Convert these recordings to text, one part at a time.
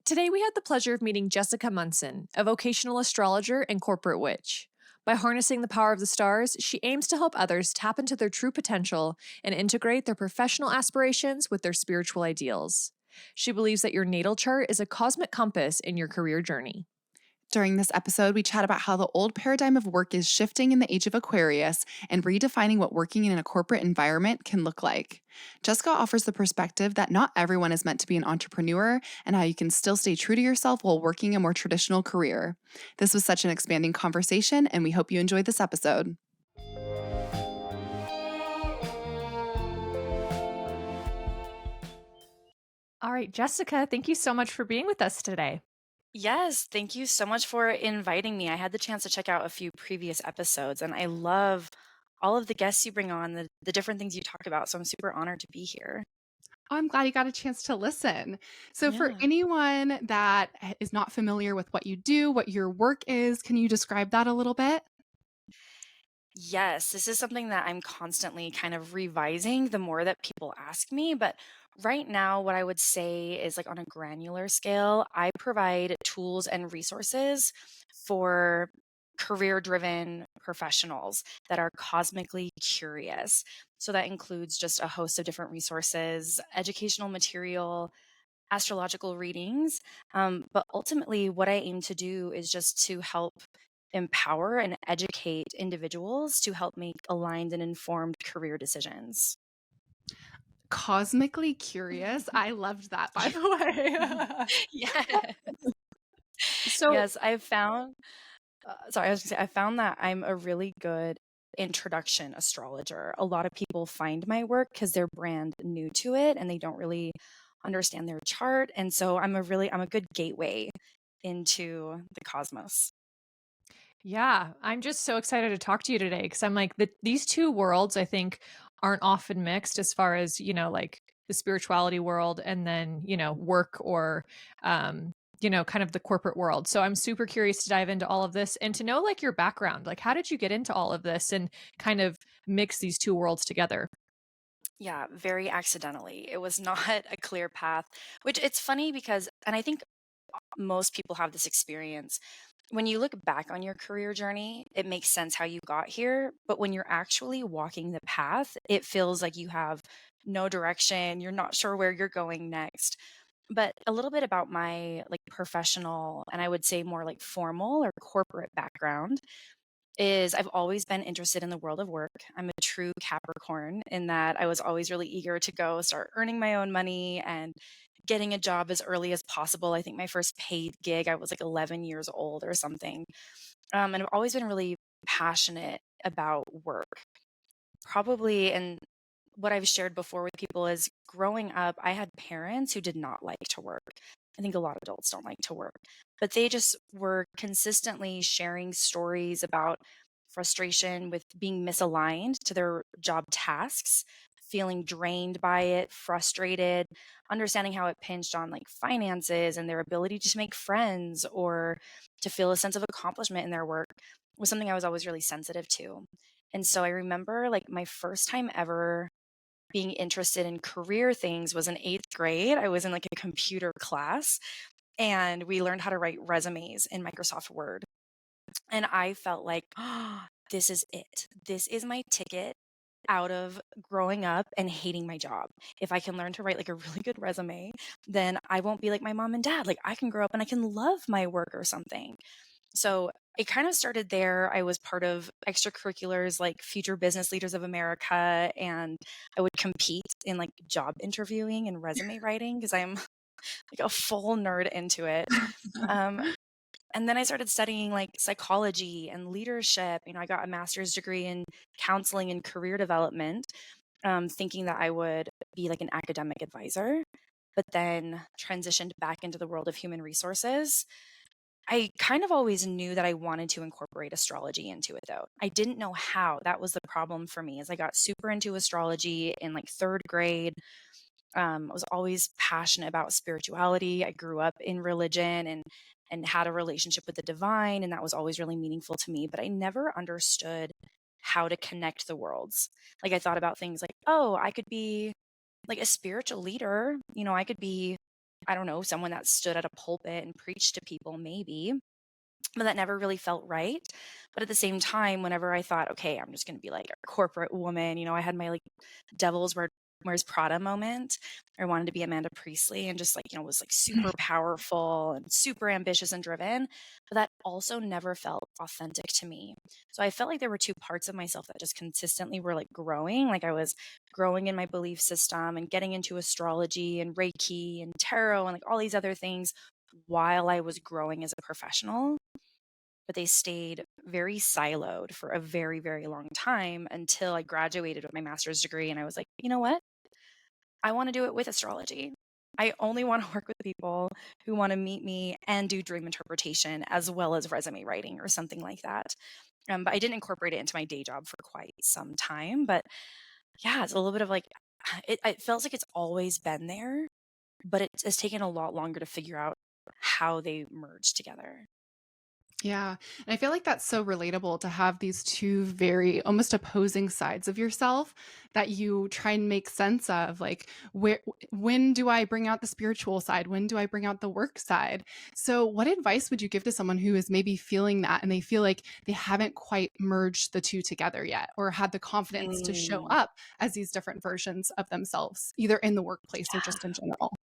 Today, we had the pleasure of meeting Jessica Munson, a vocational astrologer and corporate witch. By harnessing the power of the stars, she aims to help others tap into their true potential and integrate their professional aspirations with their spiritual ideals. She believes that your natal chart is a cosmic compass in your career journey. During this episode, we chat about how the old paradigm of work is shifting in the age of Aquarius and redefining what working in a corporate environment can look like. Jessica offers the perspective that not everyone is meant to be an entrepreneur and how you can still stay true to yourself while working a more traditional career. This was such an expanding conversation, and we hope you enjoyed this episode. All right, Jessica, thank you so much for being with us today. Yes, thank you so much for inviting me. I had the chance to check out a few previous episodes, and I love all of the guests you bring on, the different things you talk about. So I'm super honored to be here. Oh, I'm glad you got a chance to listen. So, for Yeah. anyone that is not familiar with what you do, what your work is, can you describe that a little bit? Yes, this is something that I'm constantly kind of revising the more that people ask me. But right now, what I would say is like on a granular scale, I provide tools and resources for career driven professionals that are cosmically curious. So that includes just a host of different resources, educational material, astrological readings. But ultimately, what I aim to do is just to help empower and educate individuals to help make aligned and informed career decisions. Cosmically curious. I loved that, by the way. Yeah. So, Yes, I've found, sorry, I was gonna say, I found that I'm a really good introduction astrologer. A lot of people find my work because they're brand new to it and they don't really understand their chart. And so I'm a good gateway into the cosmos. yeah, I'm just so excited to talk to you today because I'm like, these two worlds, I think, aren't often mixed as far as, like the spirituality world and then, work or, kind of the corporate world. So I'm super curious to dive into all of this and to know like your background. Like, how did you get into all of this and kind of mix these two worlds together? Yeah, very accidentally. It was not a clear path, which it's funny because, and I think most people have this experience. When you look back on your career journey, it makes sense how you got here. But when you're actually walking the path, it feels like you have no direction. You're not sure where you're going next. But a little bit about my like professional and I would say more like formal or corporate background is I've always been interested in the world of work. I'm a true Capricorn in that I was always really eager to go start earning my own money and getting a job as early as possible. I think my first paid gig, I was like 11 years old or something. And I've always been really passionate about work. Probably, and what I've shared before with people is growing up, I had parents who did not like to work. I think a lot of adults don't like to work, but they just were consistently sharing stories about frustration with being misaligned to their job tasks, feeling drained by it, frustrated, understanding how it pinched on like finances and their ability to make friends or to feel a sense of accomplishment in their work was something I was always really sensitive to. And so I remember like my first time ever being interested in career things was in 8th grade. I was in like a computer class and we learned how to write resumes in Microsoft Word. And I felt like, oh, this is it. This is my ticket out of growing up and hating my job. If I can learn to write like a really good resume, then I won't be like my mom and dad. Like I can grow up and I can love my work or something. So it kind of started there. I was part of extracurriculars like Future Business Leaders of America, and I would compete in like job interviewing and resume writing because I'm like a full nerd into it. Um, and then I started studying like psychology and leadership. I got a master's degree in counseling and career development, thinking that I would be like an academic advisor, but then transitioned back into the world of human resources. I kind of always knew that I wanted to incorporate astrology into it though. I didn't know how. That was the problem for me as I got super into astrology in like 3rd grade. I was always passionate about spirituality. I grew up in religion and had a relationship with the divine, and that was always really meaningful to me, but I never understood how to connect the worlds. Like I thought about things like, oh, I could be like a spiritual leader. I could be I don't know, someone that stood at a pulpit and preached to people, maybe, but that never really felt right. But at the same time, whenever I thought, okay, I'm just going to be like a corporate woman, I had my like Devil's Wears Prada moment. I wanted to be Amanda Priestley and just like, was like super powerful and super ambitious and driven. But that also never felt authentic to me. So I felt like there were two parts of myself that just consistently were like growing. Like I was growing in my belief system and getting into astrology and Reiki and tarot and like all these other things while I was growing as a professional, but they stayed very siloed for a very, very long time until I graduated with my master's degree. And I was like, you know what? I want to do it with astrology. I only want to work with people who want to meet me and do dream interpretation as well as resume writing or something like that. But I didn't incorporate it into my day job for quite some time. But yeah, it's a little bit of like, it feels like it's always been there, but it's taken a lot longer to figure out how they merge together. Yeah. And I feel like that's so relatable to have these two very almost opposing sides of yourself that you try and make sense of. Like, when do I bring out the spiritual side? When do I bring out the work side? So, what advice would you give to someone who is maybe feeling that and they feel like they haven't quite merged the two together yet or had the confidence to show Mm, up as these different versions of themselves, either in the workplace or yeah. just in general?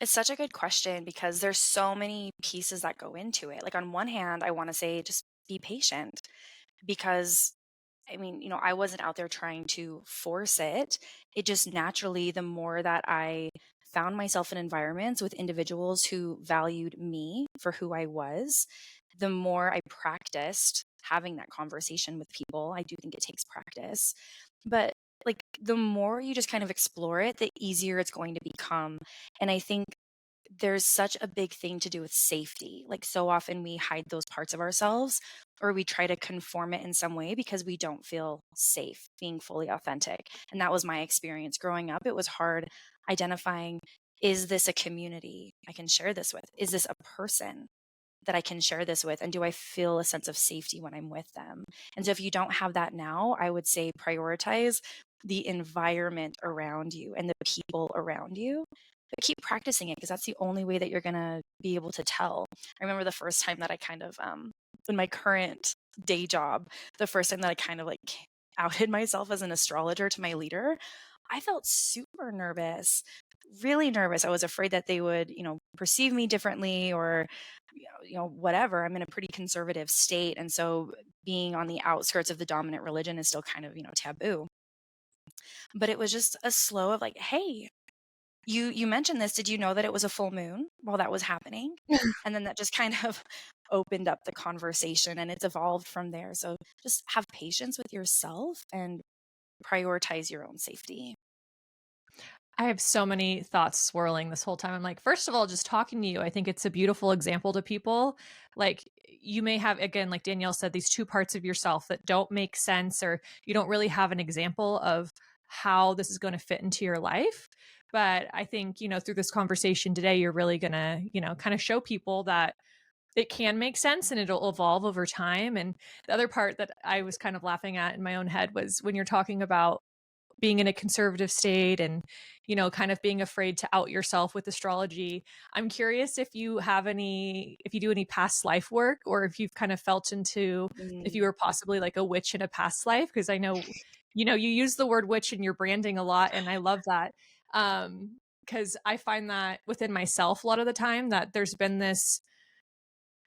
It's such a good question because there's so many pieces that go into it. Like on one hand, I want to say just be patient because I mean, I wasn't out there trying to force it. It just naturally, the more that I found myself in environments with individuals who valued me for who I was, the more I practiced having that conversation with people. I do think it takes practice, but like the more you just kind of explore it, the easier it's going to become. And I think there's such a big thing to do with safety. Like so often we hide those parts of ourselves or we try to conform it in some way because we don't feel safe being fully authentic. And that was my experience growing up. It was hard identifying, is this a community I can share this with? Is this a person that I can share this with? And do I feel a sense of safety when I'm with them? And so if you don't have that now, I would say prioritize the environment around you and the people around you. But keep practicing it because that's the only way that you're going to be able to tell. I remember the first time that I kind of, in my current day job, the first time that I kind of like outed myself as an astrologer to my leader, I felt super nervous, really nervous. I was afraid that they would, perceive me differently or, whatever. I'm in a pretty conservative state. And so being on the outskirts of the dominant religion is still kind of, taboo. But it was just a slow of like, hey, you mentioned this. Did you know that it was a full moon while that was happening? And then that just kind of opened up the conversation and it's evolved from there. So just have patience with yourself and prioritize your own safety. I have so many thoughts swirling this whole time. I'm like, first of all, just talking to you, I think it's a beautiful example to people. Like, you may have, again, like Danielle said, these two parts of yourself that don't make sense, or you don't really have an example of how this is going to fit into your life. But I think, through this conversation today, you're really going to, kind of show people that it can make sense and it'll evolve over time. And the other part that I was kind of laughing at in my own head was when you're talking about being in a conservative state and kind of being afraid to out yourself with astrology. I'm curious if you do any past life work, or if you've kind of felt into if you Mm, were possibly like a witch in a past life, because I know you use the word witch in your branding a lot, and I love that. Because I find that within myself a lot of the time that there's been this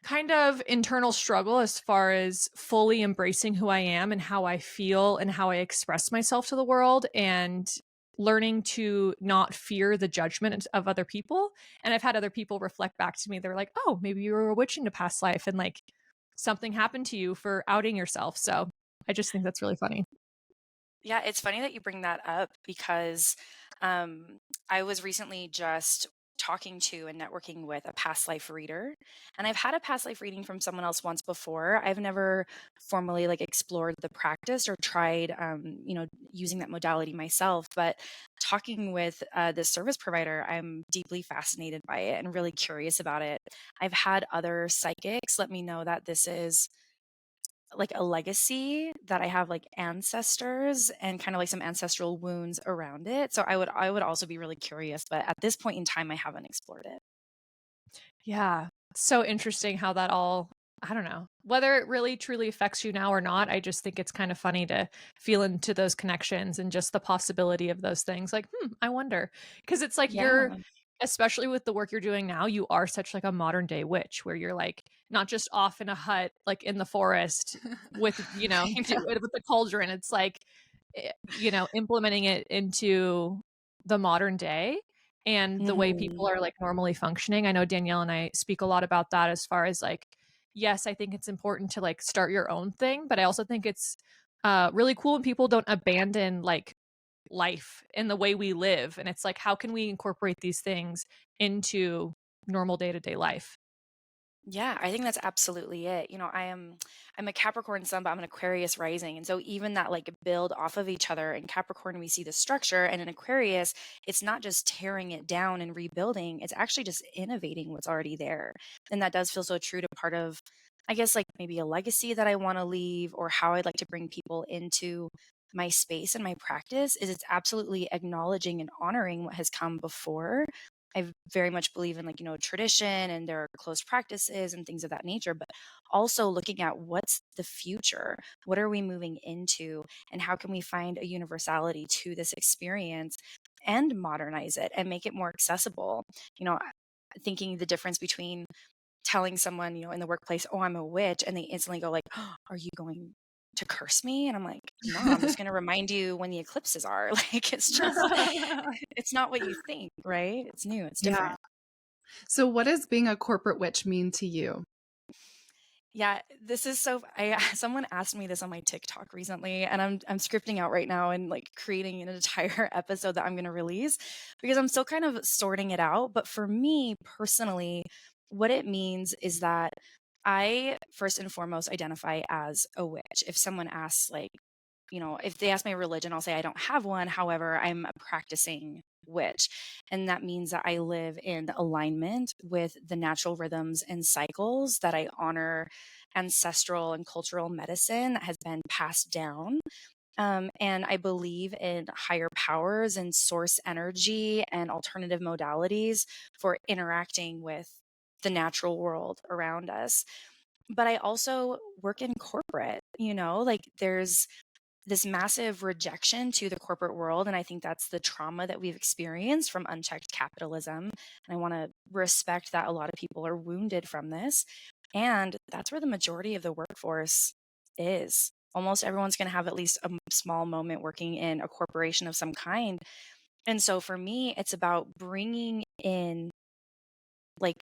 kind of internal struggle as far as fully embracing who I am and how I feel and how I express myself to the world, and learning to not fear the judgment of other people. And I've had other people reflect back to me. They're like, "Oh, maybe you were a witch in a past life and like something happened to you for outing yourself." So I just think that's really funny. yeah, it's funny that you bring that up because um, I was recently just talking to and networking with a past life reader, and I've had a past life reading from someone else once before. I've never formally like explored the practice or tried, using that modality myself. But talking with this service provider, I'm deeply fascinated by it and really curious about it. I've had other psychics let me know that this is like a legacy that I have like ancestors and kind of like some ancestral wounds around it. So I would also be really curious, but at this point in time I haven't explored it. Yeah. So interesting how that all, I don't know, whether it really truly affects you now or not. I just think it's kind of funny to feel into those connections and just the possibility of those things. Like, I wonder. Because it's like Yeah. especially with the work you're doing now, you are such like a modern day witch where you're like not just off in a hut, like in the forest with, Yeah. with the cauldron. It's like, implementing it into the modern day and the way Mhm. people are like normally functioning. I know Danielle and I speak a lot about that as far as like, yes, I think it's important to like start your own thing, but I also think it's really cool when people don't abandon like life and the way we live. And it's like, how can we incorporate these things into normal day to day life? Yeah, I think that's absolutely it. I'm a Capricorn sun, but I'm an Aquarius rising. And so even that like build off of each other. In Capricorn, we see the structure, and in Aquarius, it's not just tearing it down and rebuilding, it's actually just innovating what's already there. And that does feel so true to part of, I guess, like maybe a legacy that I want to leave, or how I'd like to bring people into my space and my practice is it's absolutely acknowledging and honoring what has come before. I very much believe in, like, tradition, and there are close practices and things of that nature, but also looking at what's the future? What are we moving into? And how can we find a universality to this experience and modernize it and make it more accessible? Thinking the difference between telling someone, in the workplace, "Oh, I'm a witch," and they instantly go like, "Oh, are you going to curse me?" And I'm like, "No, I'm just going to remind you when the eclipses are." Like, it's not what you think, right? It's new, it's Yeah. different. So, what does being a corporate witch mean to you? Yeah, this is so I someone asked me this on my TikTok recently, and I'm scripting out right now and like creating an entire episode that I'm going to release because I'm still kind of sorting it out, but for me personally, what it means is that I first and foremost identify as a witch. If someone asks like, if they ask my religion, I'll say I don't have one. However, I'm a practicing witch. And that means that I live in alignment with the natural rhythms and cycles that I honor ancestral and cultural medicine that has been passed down. And I believe in higher powers and source energy and alternative modalities for interacting with the natural world around us. But I also work in corporate, like there's this massive rejection to the corporate world. And I think that's the trauma that we've experienced from unchecked capitalism. And I want to respect that a lot of people are wounded from this. And that's where the majority of the workforce is. Almost everyone's going to have at least a small moment working in a corporation of some kind. And so for me, it's about bringing in like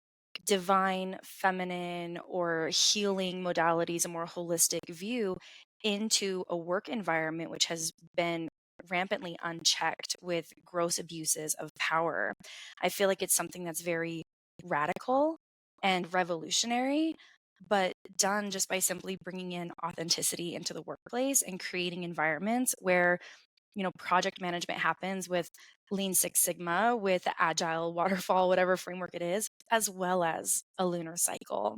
divine feminine or healing modalities, a more holistic view into a work environment which has been rampantly unchecked with gross abuses of power. I feel like it's something that's very radical and revolutionary, but done just by simply bringing in authenticity into the workplace and creating environments where project management happens with Lean Six Sigma, with Agile, Waterfall, whatever framework it is, as well as a lunar cycle.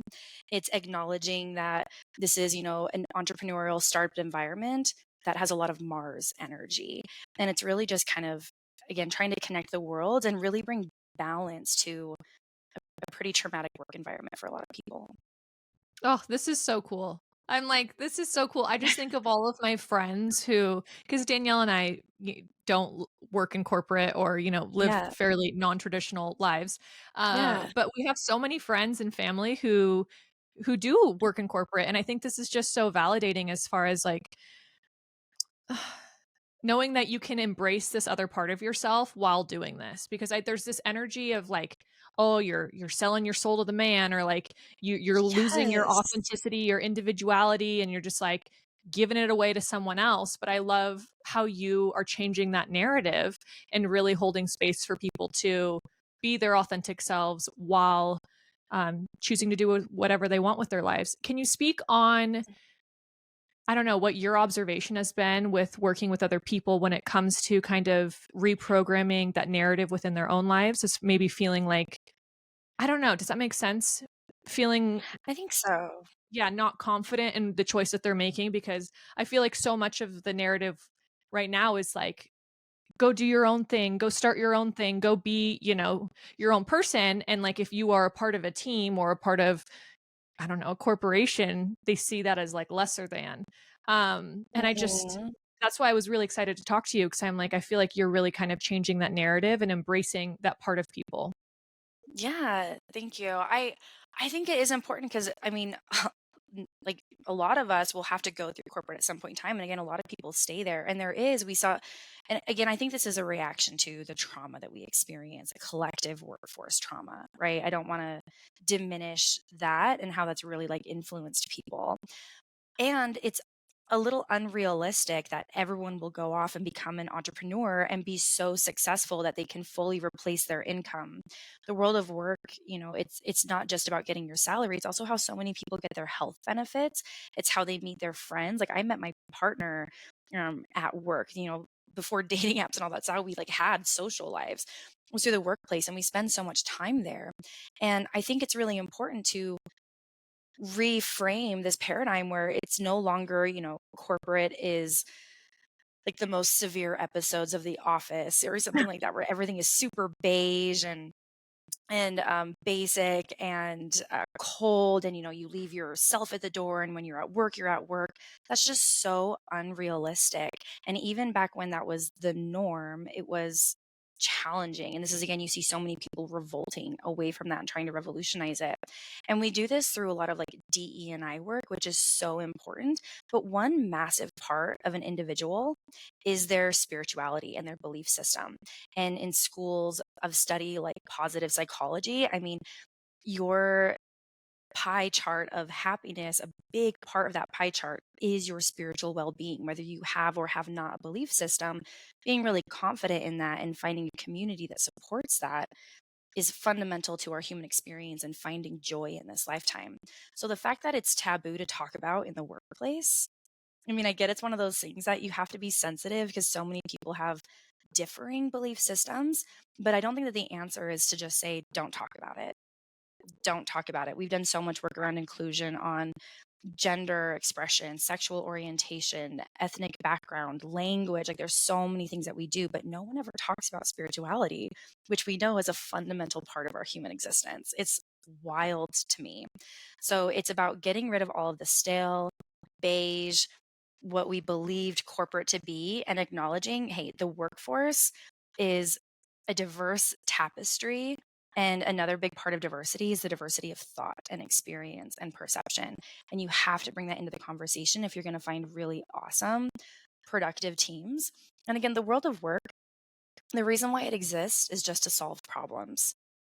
It's acknowledging that this is, an entrepreneurial startup environment that has a lot of Mars energy. And it's really just kind of, again, trying to connect the world and really bring balance to a pretty traumatic work environment for a lot of people. Oh, this is so cool. I'm like, this is so cool. I just think of all of my friends who, because Danielle and I don't work in corporate or, live Yeah. fairly non traditional lives. Yeah. But we have so many friends and family who do work in corporate. And I think this is just so validating as far as like, knowing that you can embrace this other part of yourself while doing this because there's this energy of like, oh, you're selling your soul to the man, or like you're losing your Yes. authenticity, your individuality, and you're just like giving it away to someone else. But I love how you are changing that narrative and really holding space for people to be their authentic selves while choosing to do whatever they want with their lives. Can you speak on, I don't know, what your observation has been with working with other people when it comes to kind of reprogramming that narrative within their own lives? Is maybe feeling like, I don't know, does that make sense? feeling, I think so. yeah, not confident in the choice that they're making, because I feel like so much of the narrative right now is like, go do your own thing, go start your own thing, go be, your own person. And like, if you are a part of a team or a part of, I don't know, a corporation, they see that as like lesser than. And Mhm. that's why I was really excited to talk to you, because I'm like, I feel like you're really kind of changing that narrative and embracing that part of people. Yeah, thank you. I think it is important because I mean, like a lot of us will have to go through corporate at some point in time, and again, a lot of people stay there. And we saw, and again, I think this is a reaction to the trauma that we experience, a collective workforce trauma, right? I don't want to diminish that and how that's really like influenced people. And it's a little unrealistic that everyone will go off and become an entrepreneur and be so successful that they can fully replace their income. The world of work, it's not just about getting your salary, it's also how so many people get their health benefits. It's how they meet their friends. Like I met my partner at work, before dating apps and all that's how we like had social lives was through the workplace, and we spend so much time there. And I think it's really important to reframe this paradigm where it's no longer, corporate is like the most severe episodes of The Office or something like that, where everything is super beige and basic and cold, and you leave yourself at the door, and when you're at work, you're at work. That's just so unrealistic. And even back when that was the norm, it was challenging. And this is again, you see so many people revolting away from that and trying to revolutionize it. And we do this through a lot of like DE&I work, which is so important. But one massive part of an individual is their spirituality and their belief system. And in schools of study like positive psychology, I mean, your pie chart of happiness, a big part of that pie chart is your spiritual well-being, whether you have or have not a belief system. Being really confident in that and finding a community that supports that is fundamental to our human experience and finding joy in this lifetime. So the fact that it's taboo to talk about in the workplace, I mean, I get it's one of those things that you have to be sensitive because so many people have differing belief systems, but I don't think that the answer is to just say, don't talk about it. Don't talk about it. We've done so much work around inclusion on gender expression, sexual orientation, ethnic background, language. Like there's so many things that we do, but no one ever talks about spirituality, which we know is a fundamental part of our human existence. It's wild to me. So it's about getting rid of all of the stale, beige, what we believed corporate to be, and acknowledging, hey, the workforce is a diverse tapestry. And another big part of diversity is the diversity of thought and experience and perception. And you have to bring that into the conversation if you're going to find really awesome, productive teams. And again, the world of work, the reason why it exists is just to solve problems.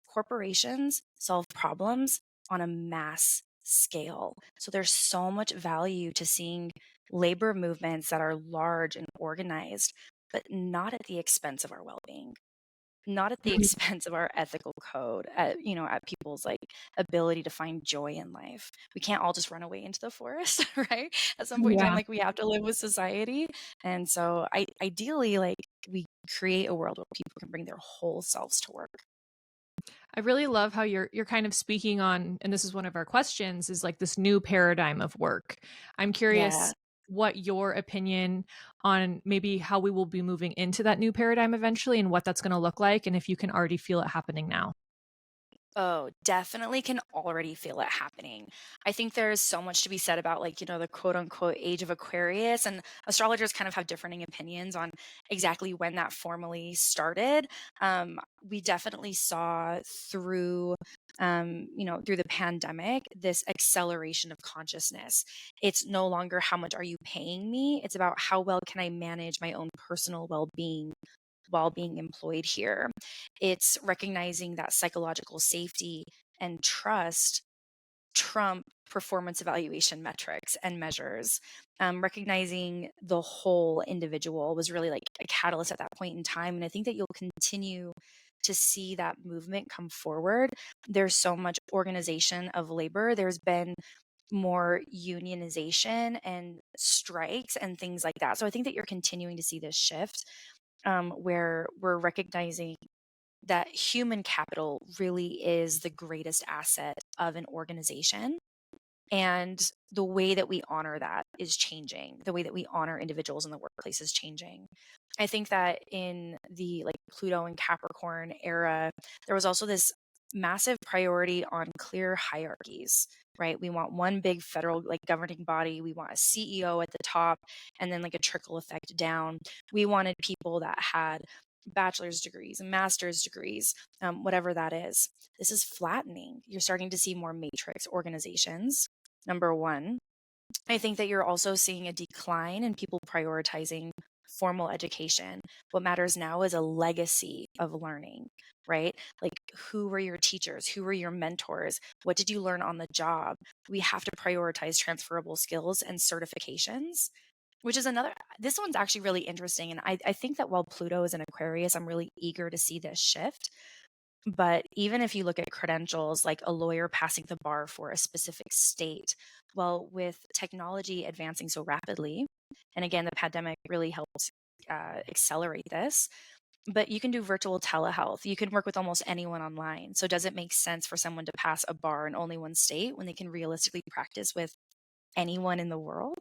Corporations solve problems on a mass scale. So there's so much value to seeing labor movements that are large and organized, but not at the expense of our well-being, not at the Mhm. expense of our ethical code, at people's like ability to find joy in life. We can't all just run away into the forest, right? At some point in time, Yeah. like we have to live with society. And so ideally, like we create a world where people can bring their whole selves to work. I really love how you're kind of speaking on, and this is one of our questions, is like this new paradigm of work. I'm Yeah. curious what your opinion on maybe how we will be moving into that new paradigm eventually and what that's going to look like, and if you can already feel it happening now. Oh, definitely can already feel it happening. I think there's so much to be said about like, the quote unquote age of Aquarius, and astrologers kind of have differing opinions on exactly when that formally started. We definitely saw through the pandemic, this acceleration of consciousness. It's no longer how much are you paying me? It's about how well can I manage my own personal well-being while being employed here. It's recognizing that psychological safety and trust trump performance evaluation metrics and measures. Recognizing the whole individual was really like a catalyst at that point in time. And I think that you'll continue to see that movement come forward. There's so much organization of labor. There's been more unionization and strikes and things like that. So I think that you're continuing to see this shift where we're recognizing that human capital really is the greatest asset of an organization. And the way that we honor that is changing. The way that we honor individuals in the workplace is changing. I think that in the like Pluto and Capricorn era, there was also this massive priority on clear hierarchies, right? We want one big federal like governing body. We want a CEO at the top and then like a trickle effect down. We wanted people that had bachelor's degrees and master's degrees, whatever that is. This is flattening. You're starting to see more matrix organizations. Number one, I think that you're also seeing a decline in people prioritizing formal education. What matters now is a legacy of learning, right? Like, who were your teachers? Who were your mentors? What did you learn on the job? We have to prioritize transferable skills and certifications, which is another. This one's actually really interesting. And I think that while Pluto is in Aquarius, I'm really eager to see this shift. But even if you look at credentials, like a lawyer passing the bar for a specific state, well, with technology advancing so rapidly, and again, the pandemic really helped accelerate this, but you can do virtual telehealth. You can work with almost anyone online. So, does it make sense for someone to pass a bar in only one state when they can realistically practice with anyone in the world?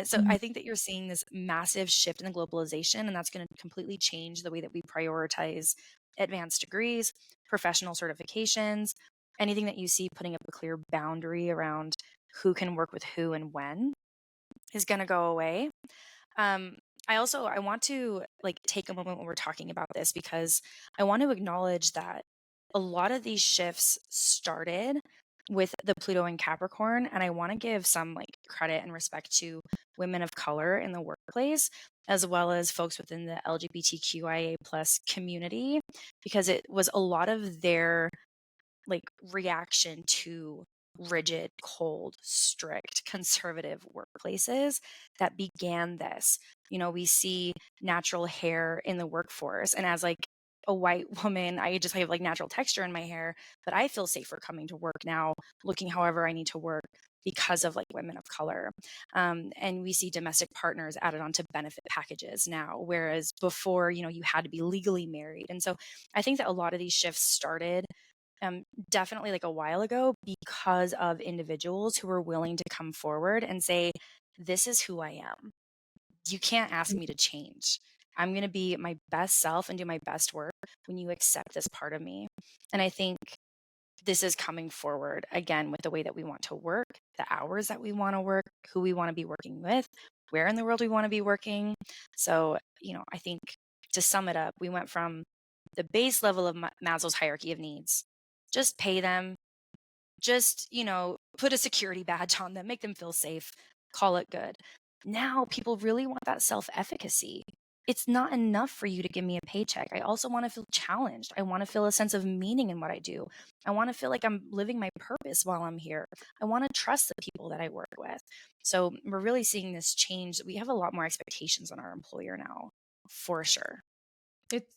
So Mhm. I think that you're seeing this massive shift in the globalization, and that's going to completely change the way that we prioritize advanced degrees, professional certifications, anything that you see putting up a clear boundary around who can work with who and when is going to go away. Um, I want to like take a moment when we're talking about this because I want to acknowledge that a lot of these shifts started with the Pluto and Capricorn, and I want to give some like credit and respect to women of color in the workplace as well as folks within the LGBTQIA plus community because it was a lot of their like reaction to rigid, cold, strict, conservative workplaces that began this. You know, we see natural hair in the workforce. And as like a white woman, I just have like natural texture in my hair, but I feel safer coming to work now, looking however I need to work because of like women of color. And we see domestic partners added onto benefit packages now, whereas before, you know, you had to be legally married. And so I think that a lot of these shifts started definitely like a while ago because of individuals who were willing to come forward and say, this is who I am. You can't ask me to change. I'm going to be my best self and do my best work when you accept this part of me. And I think this is coming forward again with the way that we want to work, the hours that we want to work, who we want to be working with, where in the world we want to be working. So, you know, I think to sum it up, we went from the base level of Maslow's hierarchy of needs. Just pay them, just, you know, put a security badge on them, make them feel safe, call it good. Now people really want that self-efficacy. It's not enough for you to give me a paycheck. I also want to feel challenged. I want to feel a sense of meaning in what I do. I want to feel like I'm living my purpose while I'm here. I want to trust the people that I work with. So we're really seeing this change. We have a lot more expectations on our employer now, for sure.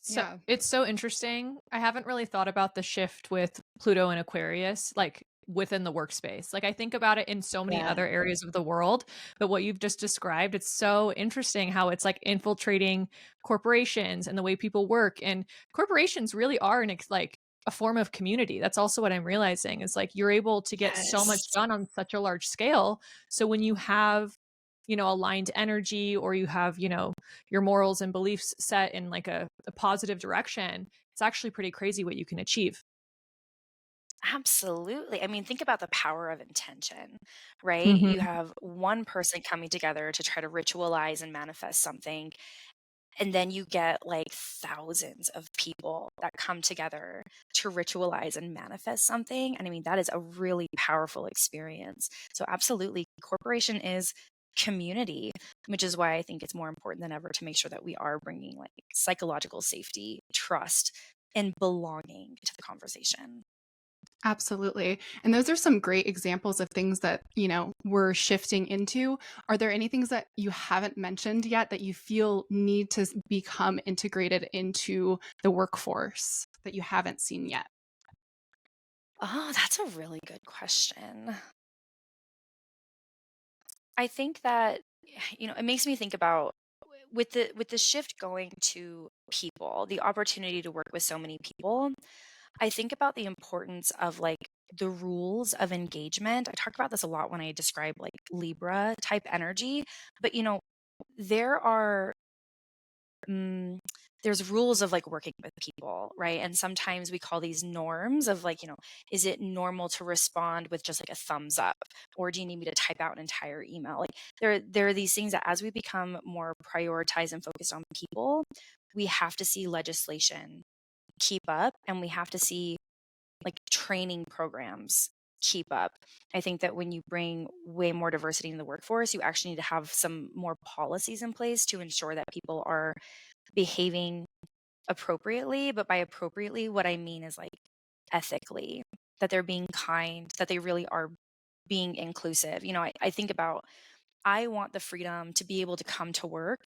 Yeah. It's so interesting. I haven't really thought about the shift with Pluto and Aquarius, like within the workspace. Like I think about it in so many Yeah. other areas of the world, but what you've just described, it's so interesting how it's like infiltrating corporations and the way people work. And corporations really are like a form of community. That's also what I'm realizing is like you're able to get so much Yes. done on such a large scale. So when you have, aligned energy or you have, your morals and beliefs set in like a positive direction, it's actually pretty crazy what you can achieve. Absolutely. I mean, think about the power of intention, right? You Mhm. have one person coming together to try to ritualize and manifest something, and then you get like thousands of people that come together to ritualize and manifest something. And I mean, that is a really powerful experience. So, absolutely, corporation is community, which is why I think it's more important than ever to make sure that we are bringing like psychological safety, trust, and belonging to the conversation. Absolutely. And those are some great examples of things that, we're shifting into. Are there any things that you haven't mentioned yet that you feel need to become integrated into the workforce that you haven't seen yet? Oh, that's a really good question. I think that, it makes me think about with the shift going to people, the opportunity to work with so many people, I think about the importance of like the rules of engagement. I talk about this a lot when I describe like Libra type energy, but there are mm, there's rules of like working with people, right? And sometimes we call these norms of like, is it normal to respond with just like a thumbs up, or do you need me to type out an entire email? Like there are these things that as we become more prioritized and focused on people, we have to see legislation keep up, and we have to see like training programs keep up. I think that when you bring way more diversity in the workforce, you actually need to have some more policies in place to ensure that people are behaving appropriately. But by appropriately, what I mean is like ethically, that they're being kind, that they really are being inclusive. I think about, I want the freedom to be able to come to work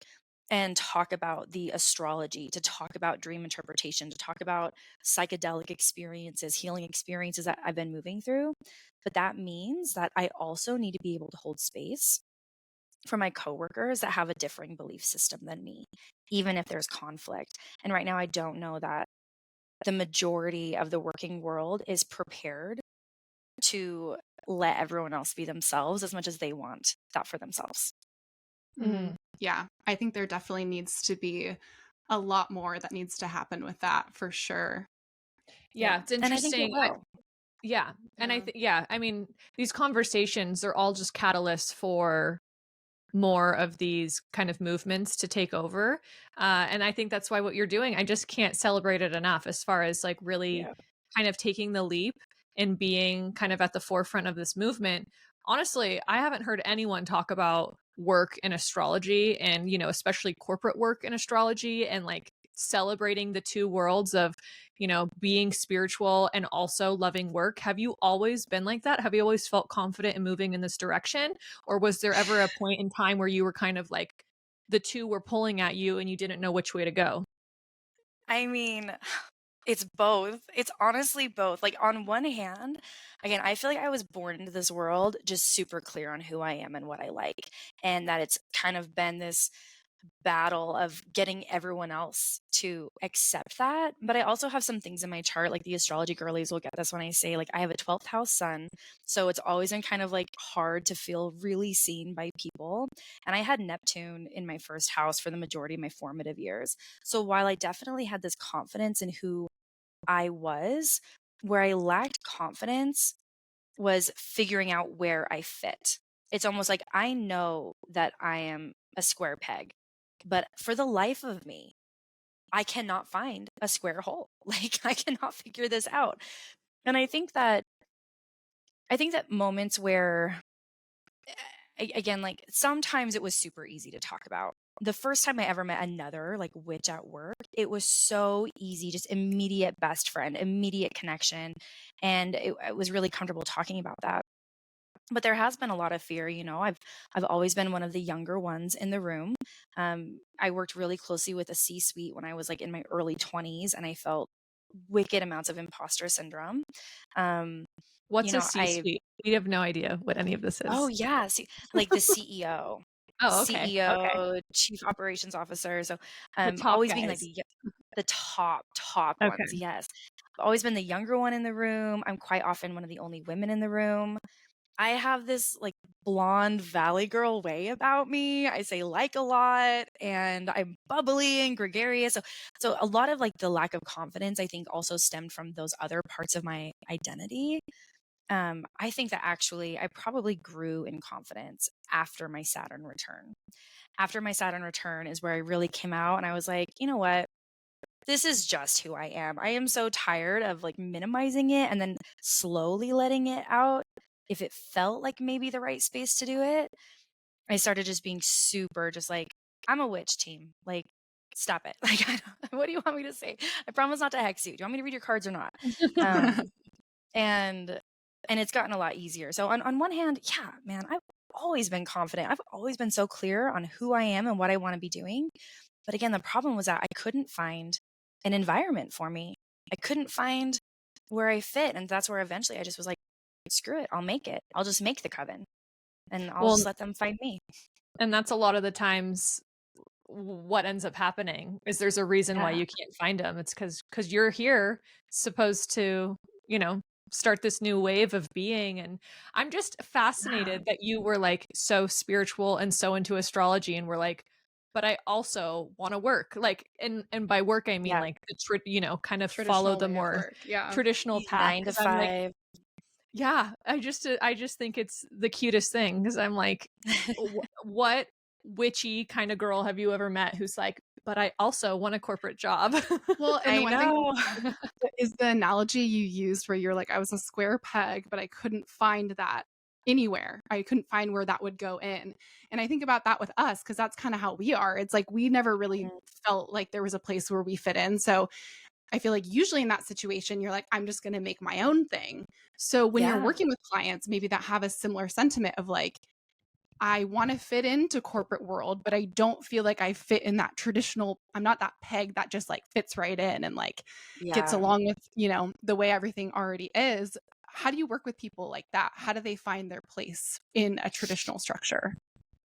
and talk about the astrology, to talk about dream interpretation, to talk about psychedelic experiences, healing experiences that I've been moving through. But that means that I also need to be able to hold space for my coworkers that have a differing belief system than me, even if there's conflict. And right now, I don't know that the majority of the working world is prepared to let everyone else be themselves as much as they want that for themselves. Mhm. Yeah, I think there definitely needs to be a lot more that needs to happen with that for sure. Yeah, Yeah. it's And I think it interesting. will. Yeah, and Yeah. I mean, these conversations are all just catalysts for more of these kind of movements to take over. And I think that's why what you're doing, I just can't celebrate it enough as far as like really Yeah. kind of taking the leap and being kind of at the forefront of this movement. Honestly, I haven't heard anyone talk about work in astrology and, especially corporate work in astrology and like celebrating the two worlds of, being spiritual and also loving work. Have you always been like that? Have you always felt confident in moving in this direction? Or was there ever a point in time where you were kind of like the two were pulling at you and you didn't know which way to go? I mean, it's both. It's honestly both. Like, on one hand, again, I feel like I was born into this world just super clear on who I am and what I like, and that it's kind of been this battle of getting everyone else to accept that. But I also have some things in my chart, like the astrology girlies will get this when I say, like, I have a 12th house sun. So it's always been kind of like hard to feel really seen by people. And I had Neptune in my first house for the majority of my formative years. So while I definitely had this confidence in who I was, where I lacked confidence was figuring out where I fit. It's almost like I know that I am a square peg, but for the life of me, I cannot find a square hole. Like, I cannot figure this out. And I think that moments where again, like, sometimes it was super easy to talk about. The first time I ever met another like witch at work, it was so easy, just immediate best friend, immediate connection, and it was really comfortable talking about that. But there has been a lot of fear. I've always been one of the younger ones in the room. I worked really closely with a C-suite when I was like in my early 20s, and I felt wicked amounts of imposter syndrome. Um, What's a I C-suite? We have no idea what any of this Oh, is. yeah, see, like the CEO. Oh, okay. Okay. CEO, chief operations officer, so, The top always being like guys. the top ones, Okay. yes. I've always been the younger one in the room. I'm quite often one of the only women in the room. I have this, like, blonde valley girl way about me. I say "like" a lot, and I'm bubbly and gregarious, so a lot of, like, the lack of confidence, I think, also stemmed from those other parts of my identity. I think that actually I probably grew in confidence after my Saturn return. After my Saturn return is where I really came out and I was like, you know what? This is just who I am. I am so tired of like minimizing it and then slowly letting it out. If it felt like maybe the right space to do it, I started just being super, just like, I'm a witch team. Like, stop it. Like, what do you want me to say? I promise not to hex you. Do you want me to read your cards or not? Um, and and it's gotten a lot easier. So on one hand, yeah, man, I've always been confident. I've always been so clear on who I am and what I want to be doing. But again, the problem was that I couldn't find an environment for me. I couldn't find where I fit. And that's where eventually I just was like, screw it, I'll make it. I'll just make the coven and I'll Well, just let them find me. and that's a lot of the times what ends up happening is there's a reason why Yeah. you can't find them. It's because you're here supposed to, you know, start this new wave of being. And I'm just Yeah. fascinated that you were like so spiritual and so into astrology and were like, but I also want to work. Like, and by work I mean Yeah. like kind of follow Traditional the way of more work. Yeah. traditional path. 9 to Cause I'm like, 5. yeah, I just think it's the cutest thing because 'cause I'm like, what witchy kind of girl have you ever met who's like, "But I also want a corporate job." Well, and the I one thing know. is the analogy you used where you're like, I was a square peg, but I couldn't find that anywhere. I couldn't find where that would go in. And I think about that with us because that's kind of how we are. It's like we never really Mhm. felt like there was a place where we fit in. So I feel like usually in that situation, you're like, I'm just going to make my own thing. So when you're Yeah. working with clients, maybe that have a similar sentiment of like, I want to fit into corporate world, but I don't feel like I fit in that traditional. I'm not that peg that just like fits right in and like gets Yeah. along with, you know, the way everything already is. How do you work with people like that? How do they find their place in a traditional structure?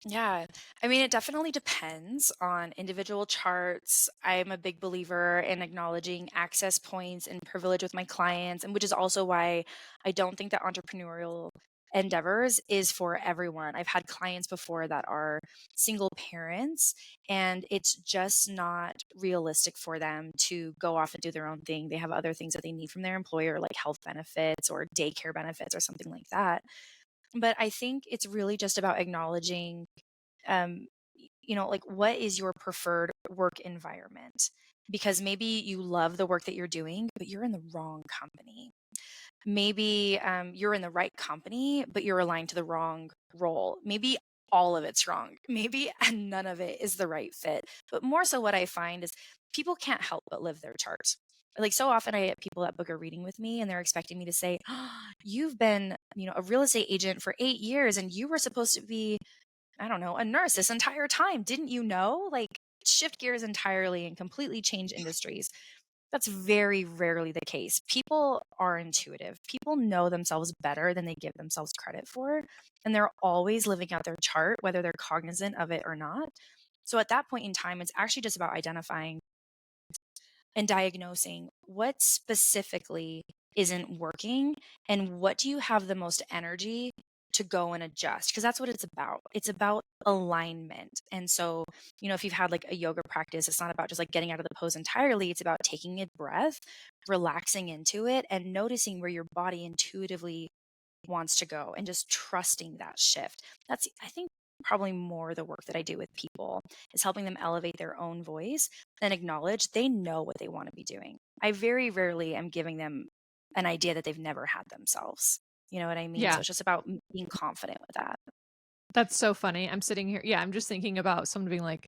Yeah. I mean, it definitely depends on individual charts. I'm a big believer in acknowledging access points and privilege with my clients, and which is also why I don't think that entrepreneurial endeavors is for everyone. I've had clients before that are single parents, and it's just not realistic for them to go off and do their own thing. They have other things that they need from their employer, like health benefits or daycare benefits or something like that. But I think it's really just about acknowledging like what is your preferred work environment? Because maybe you love the work that you're doing, but you're in the wrong company. Maybe you're in the right company, but you're aligned to the wrong role. Maybe all of it's wrong. Maybe none of it is the right fit. But more so, what I find is people can't help but live their chart. Like so often, I get people that book a reading with me, and they're expecting me to say, "Oh, you've been, a real estate agent for 8 years, and you were supposed to be I don't know, a nurse this entire time. Didn't you know?" Like, shift gears entirely and completely change industries. That's very rarely the case. People are intuitive. People know themselves better than they give themselves credit for. And they're always living out their chart, whether they're cognizant of it or not. So at that point in time, it's actually just about identifying and diagnosing what specifically isn't working and what do you have the most energy to go and adjust, because that's what it's about. It's about alignment. And so, if you've had like a yoga practice, it's not about just like getting out of the pose entirely. It's about taking a breath, relaxing into it, and noticing where your body intuitively wants to go and just trusting that shift. That's, I think, probably more the work that I do with people is helping them elevate their own voice and acknowledge they know what they want to be doing. I very rarely am giving them an idea that they've never had themselves. You know what I mean? So Yeah, it's just about being confident with that. that's so funny. I'm sitting here I'm just thinking about someone being like,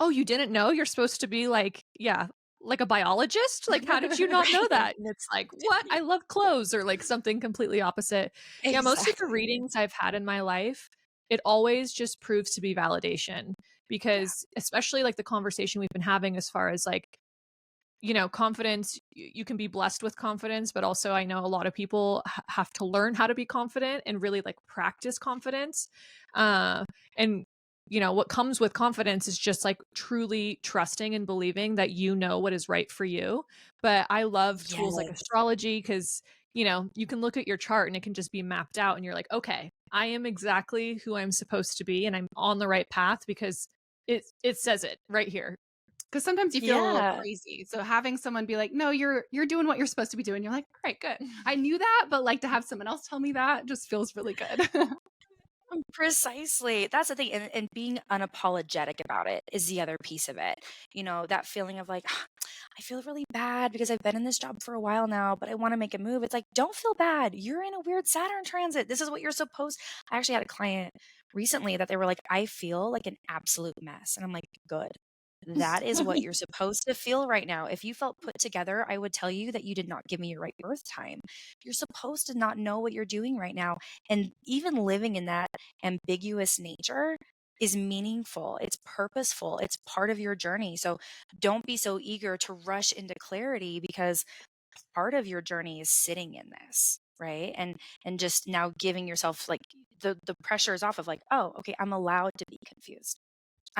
"Oh, you didn't know you're supposed to be like" yeah, "like a biologist? Like, how did you not know Right. that?" And it's like, "What? I love clothes," or like something completely opposite. Yeah, most of the Exactly. readings I've had in my life, it always just proves to be validation Yeah. because especially like the conversation we've been having as far as like confidence, you can be blessed with confidence, but also I know a lot of people have to learn how to be confident and really like practice confidence. And what comes with confidence is just like truly trusting and believing that you know what is right for you. But I love tools like Yes. astrology because, you can look at your chart and it can just be mapped out and you're like, okay, I am exactly who I'm supposed to be and I'm on the right path because it says it right here. Because sometimes you feel a little Yeah. crazy. So having someone be like, "No, you're doing what you're supposed to be doing." You're like, "All right, good. I knew that, but like to have someone else tell me that just feels really good." Precisely. That's the thing. And being unapologetic about it is the other piece of it. That feeling of like, I feel really bad because I've been in this job for a while now, but I want to make a move. It's like, don't feel bad. You're in a weird Saturn transit. This is what you're supposed. I actually had a client recently that they were like, I feel like an absolute mess. And I'm like, good. That is what you're supposed to feel right now. If you felt put together, I would tell you that you did not give me your right birth time. You're supposed to not know what you're doing right now. And even living in that ambiguous nature is meaningful. It's purposeful. It's part of your journey. So don't be so eager to rush into clarity because part of your journey is sitting in this, right? And just now giving yourself like the pressure is off of like, oh, okay, I'm allowed to be confused.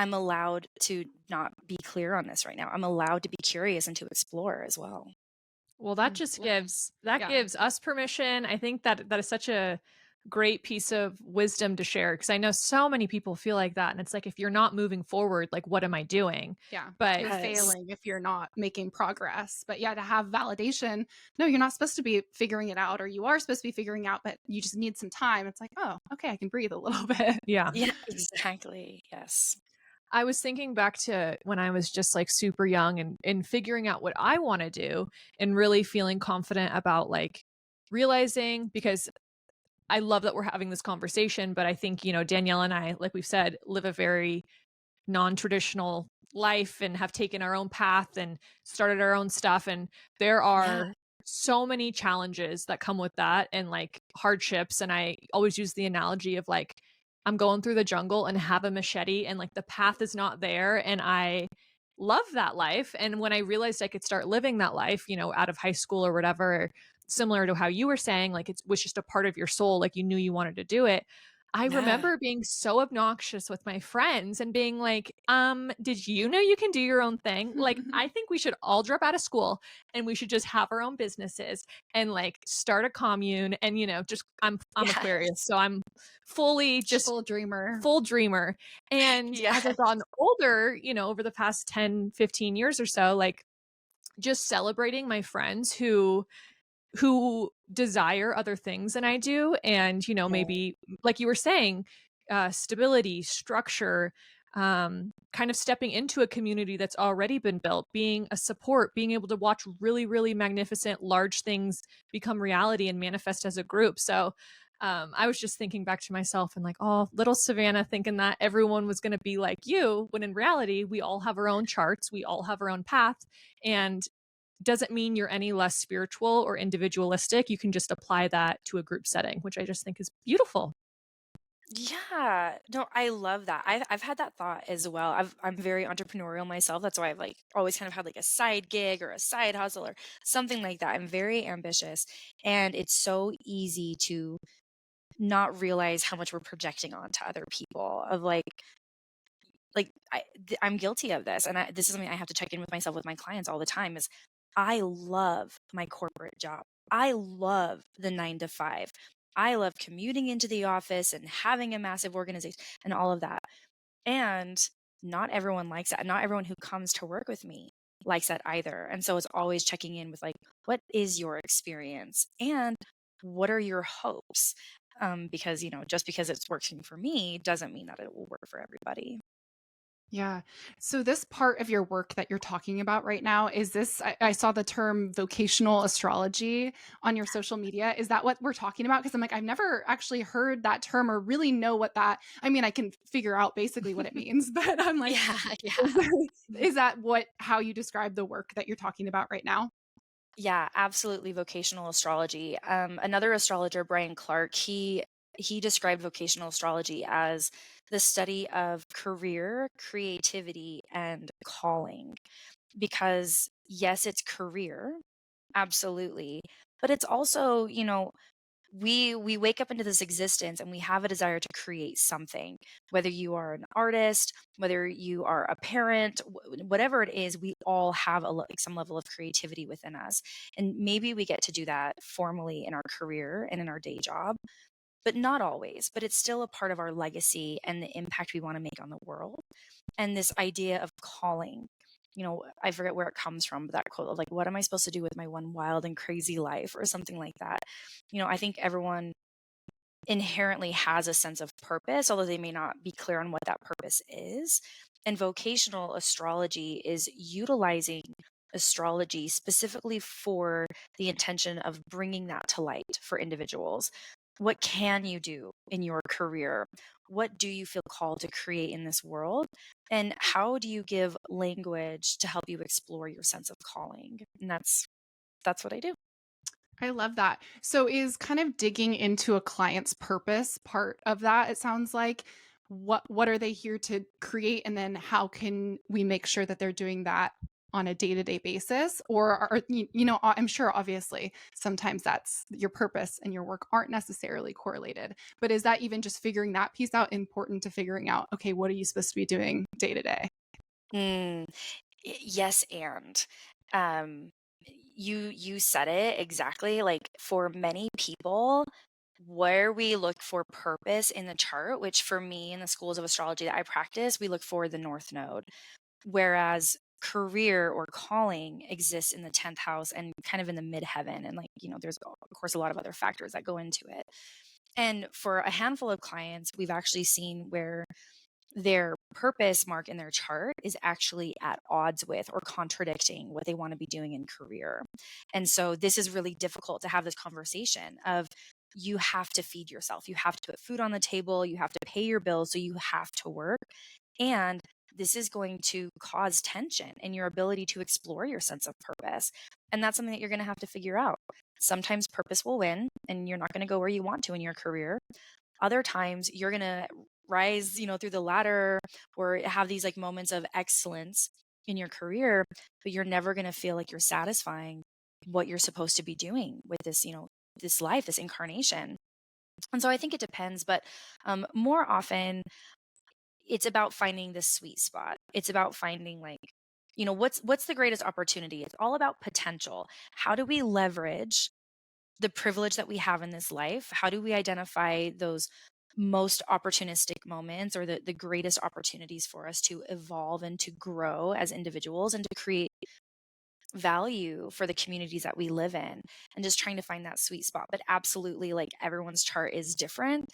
I'm allowed to not be clear on this right now. I'm allowed to be curious and to explore as well. Well, that just gives Yeah. us permission. I think that that is such a great piece of wisdom to share because I know so many people feel like that, and it's like if you're not moving forward, like what am I doing? Yeah. But You're Yes. failing if you're not making progress. But yeah, to have validation, no, you're not supposed to be figuring it out, or you are supposed to be figuring out, but you just need some time. It's like, oh, okay, I can breathe a little bit. yeah, Yeah, exactly. Yes. I was thinking back to when I was just like super young and figuring out what I want to do and really feeling confident about like realizing because I love that we're having this conversation, but I think, Danielle and I, like we've said, live a very non-traditional life and have taken our own path and started our own stuff. And there Yeah. are so many challenges that come with that and like hardships. And I always use the analogy of like, I'm going through the jungle and have a machete and like the path is not there. And I love that life. And when I realized I could start living that life, out of high school or whatever, similar to how you were saying, like it was just a part of your soul, like you knew you wanted to do it. I Yeah. remember being so obnoxious with my friends and being like, did you know you can do your own thing? Like, I think we should all drop out of school and we should just have our own businesses and like start a commune and just I'm Aquarius, Yes. so I'm fully just Full dreamer. full dreamer. And as I've Yes. gotten older, over the past 10, 15 years or so, like just celebrating my friends who desire other things than I do. And, Yeah. maybe like you were saying, stability, structure, kind of stepping into a community that's already been built, being a support, being able to watch really, really magnificent, large things become reality and manifest as a group. So, I was just thinking back to myself and like, oh, little Savannah thinking that everyone was going to be like you, when in reality, we all have our own charts, we all have our own path. And doesn't mean you're any less spiritual or individualistic. You can just apply that to a group setting, which I just think is beautiful. Yeah. No, I love that. I've had that thought as well. I'm very entrepreneurial myself. That's why I've like always kind of had like a side gig or a side hustle or something like that. I'm very ambitious, and it's so easy to not realize how much we're projecting onto other people of I'm guilty of this, and this is something I have to check in with myself with my clients all the time is I love my corporate job. I love the 9 to 5. I love commuting into the office and having a massive organization and all of that. And not everyone likes that. Not everyone who comes to work with me likes that either. And so it's always checking in with like, what is your experience and what are your hopes? Because just because it's working for me doesn't mean that it will work for everybody. Yeah. So this part of your work that you're talking about right now, is this I saw the term vocational astrology on your social media. Is that what we're talking about? Because I'm like, I've never actually heard that term or really know what that I mean, I can figure out basically what it means, but I'm like, Yeah, is yeah. that, is that what how you describe the work that you're talking about right now? Yeah, absolutely vocational astrology. Another astrologer, Brian Clark, he described vocational astrology as the study of career, creativity, and calling. Because yes, it's career, absolutely, but it's also, we wake up into this existence and we have a desire to create something, whether you are an artist, whether you are a parent, whatever it is, we all have like some level of creativity within us, and maybe we get to do that formally in our career and in our day job, but not always. But it's still a part of our legacy and the impact we want to make on the world. And this idea of calling, I forget where it comes from, but that quote of like, what am I supposed to do with my one wild and crazy life or something like that. I think everyone inherently has a sense of purpose, although they may not be clear on what that purpose is. And vocational astrology is utilizing astrology specifically for the intention of bringing that to light for individuals. What can you do in your career? What do you feel called to create in this world? And how do you give language to help you explore your sense of calling? And that's what I do. I love that. So is kind of digging into a client's purpose part of that, it sounds like. What are they here to create, and then how can we make sure that they're doing that on a day-to-day basis, or I'm sure obviously sometimes that's your purpose and your work aren't necessarily correlated, but is that even just figuring that piece out important to figuring out, okay, what are you supposed to be doing day to day? Mm, yes, and um, you said it exactly. Like for many people, where we look for purpose in the chart, which for me in the schools of astrology that I practice, we look for the North Node, whereas career or calling exists in the 10th house and kind of in the midheaven. And like, there's of course a lot of other factors that go into it. And for a handful of clients, we've actually seen where their purpose mark in their chart is actually at odds with or contradicting what they want to be doing in career. And so this is really difficult to have this conversation of you have to feed yourself, you have to put food on the table, you have to pay your bills, so you have to work. And this is going to cause tension in your ability to explore your sense of purpose. And that's something that you're going to have to figure out. Sometimes purpose will win and you're not going to go where you want to in your career. Other times you're going to rise, through the ladder or have these like moments of excellence in your career, but you're never going to feel like you're satisfying what you're supposed to be doing with this, this life, this incarnation. And so I think it depends, but more often it's about finding the sweet spot. It's about finding like, what's the greatest opportunity? It's all about potential. How do we leverage the privilege that we have in this life? How do we identify those most opportunistic moments or the greatest opportunities for us to evolve and to grow as individuals and to create value for the communities that we live in, and just trying to find that sweet spot. But absolutely, like everyone's chart is different.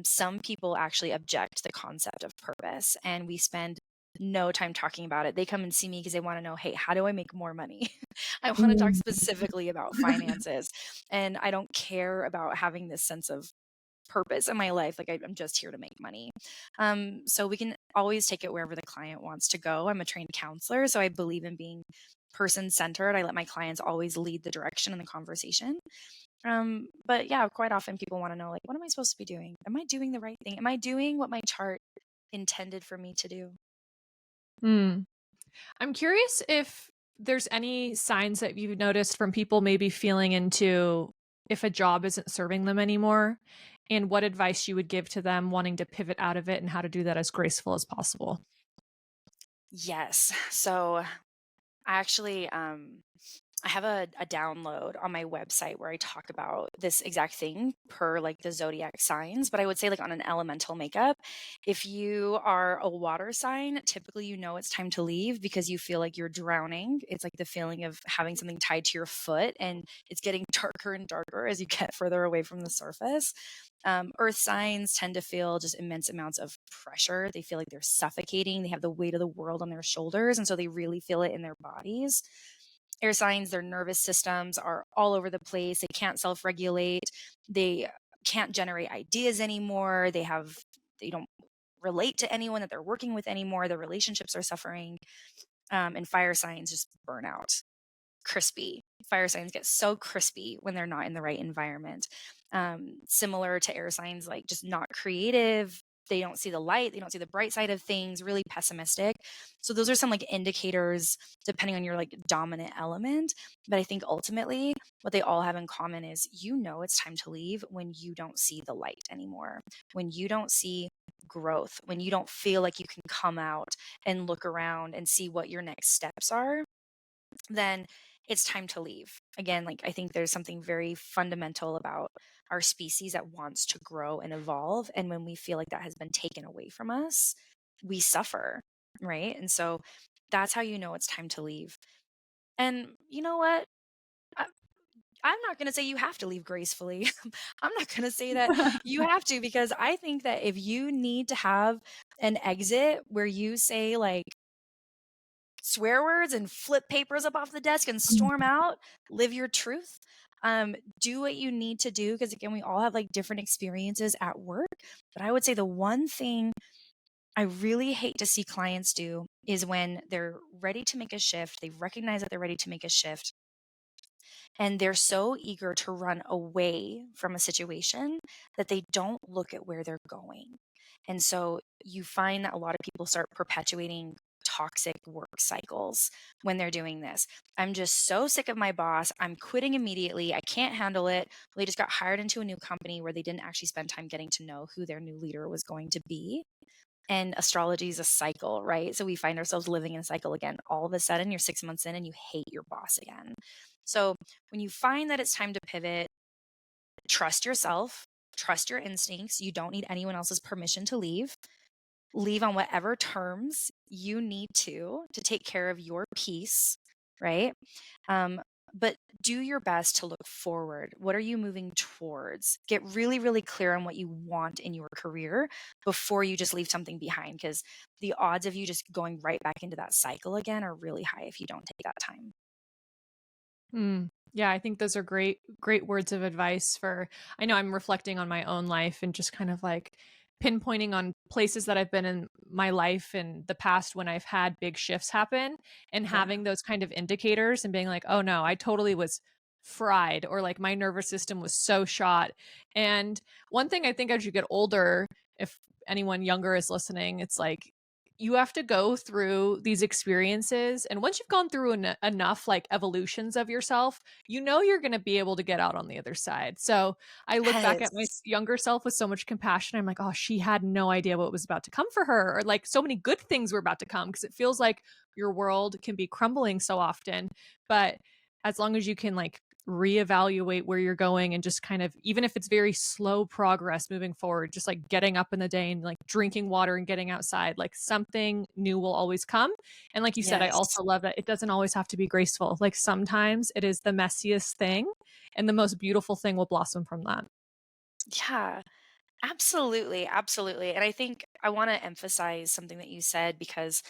Some people actually object to the concept of purpose, and we spend no time talking about it. They come and see me because they want to know, hey, how do I make more money? I want to talk Mm. specifically about finances. And I don't care about having this sense of purpose in my life. Like I'm just here to make money. So we can always take it wherever the client wants to go. I'm a trained counselor, so I believe in being person centered. I let my clients always lead the direction in the conversation. But yeah, quite often people want to know, like, what am I supposed to be doing? Am I doing the right thing? Am I doing what my chart intended for me to do? Hmm. I'm curious if there's any signs that you've noticed from people maybe feeling into if a job isn't serving them anymore, and what advice you would give to them wanting to pivot out of it and how to do that as graceful as possible. Yes. So I actually I have a download on my website where I talk about this exact thing per like the zodiac signs, but I would say like on an elemental makeup, if you are a water sign, typically it's time to leave because you feel like you're drowning. It's like the feeling of having something tied to your foot and it's getting darker and darker as you get further away from the surface. Earth signs tend to feel just immense amounts of pressure. They feel like they're suffocating. They have the weight of the world on their shoulders, and so they really feel it in their bodies. Air signs, their nervous systems are all over the place. They can't self regulate. They can't generate ideas anymore. They don't relate to anyone that they're working with anymore. Their relationships are suffering. And fire signs just burn out. Crispy. Fire signs get so crispy when they're not in the right environment. Similar to air signs, like just not creative. They don't see the light. They don't see the bright side of things, really pessimistic. So those are some like indicators depending on your like dominant element. But I think ultimately what they all have in common is it's time to leave when you don't see the light anymore, when you don't see growth, when you don't feel like you can come out and look around and see what your next steps are, then it's time to leave. Again, like I think there's something very fundamental about our species that wants to grow and evolve. And when we feel like that has been taken away from us, we suffer, right? And so that's how it's time to leave. And you know what? I, I'm not going to say you have to leave gracefully. I'm not going to say that you have to, because I think that if you need to have an exit where you say, like, swear words and flip papers up off the desk and storm out, live your truth. Do what you need to do, because again, we all have like different experiences at work. But I would say the one thing I really hate to see clients do is when they're ready to make a shift, they recognize that they're ready to make a shift, and they're so eager to run away from a situation that they don't look at where they're going. And so you find that a lot of people start perpetuating toxic work cycles when they're doing this. I'm just so sick of my boss. I'm quitting immediately. I can't handle it. They just got hired into a new company where they didn't actually spend time getting to know who their new leader was going to be. And astrology is a cycle, right? So we find ourselves living in a cycle again. All of a sudden, you're 6 months in and you hate your boss again. So when you find that it's time to pivot, trust yourself, trust your instincts. You don't need anyone else's permission to leave. Leave on whatever terms you need to take care of your peace, right? But do your best to look forward. What are you moving towards? Get really, really clear on what you want in your career before you just leave something behind, because the odds of you just going right back into that cycle again are really high if you don't take that time. Yeah, I think those are great words of advice for I know I'm reflecting on my own life and just kind of like pinpointing on places that I've been in my life in the past when I've had big shifts happen and Yeah. having those kind of indicators and being like, "Oh no, I totally was fried," or like my nervous system was so shot. And one thing I think as you get older, if anyone younger is listening, it's like you have to go through these experiences, and once you've gone through enough like evolutions of yourself, you know you're going to be able to get out on the other side. So I look back at my Yes. younger self with so much compassion. I'm like, oh, she had no idea what was about to come for her, or like so many good things were about to come, because it feels like your world can be crumbling so often. But as long as you can like reevaluate where you're going and just kind of, even if it's very slow progress moving forward, just like getting up in the day and like drinking water and getting outside, like something new will always come. And like you said, I Yes. also love that it doesn't always have to be graceful. Like sometimes it is the messiest thing and the most beautiful thing will blossom from that. Yeah. Absolutely, absolutely. And I think I want to emphasize something that you said because,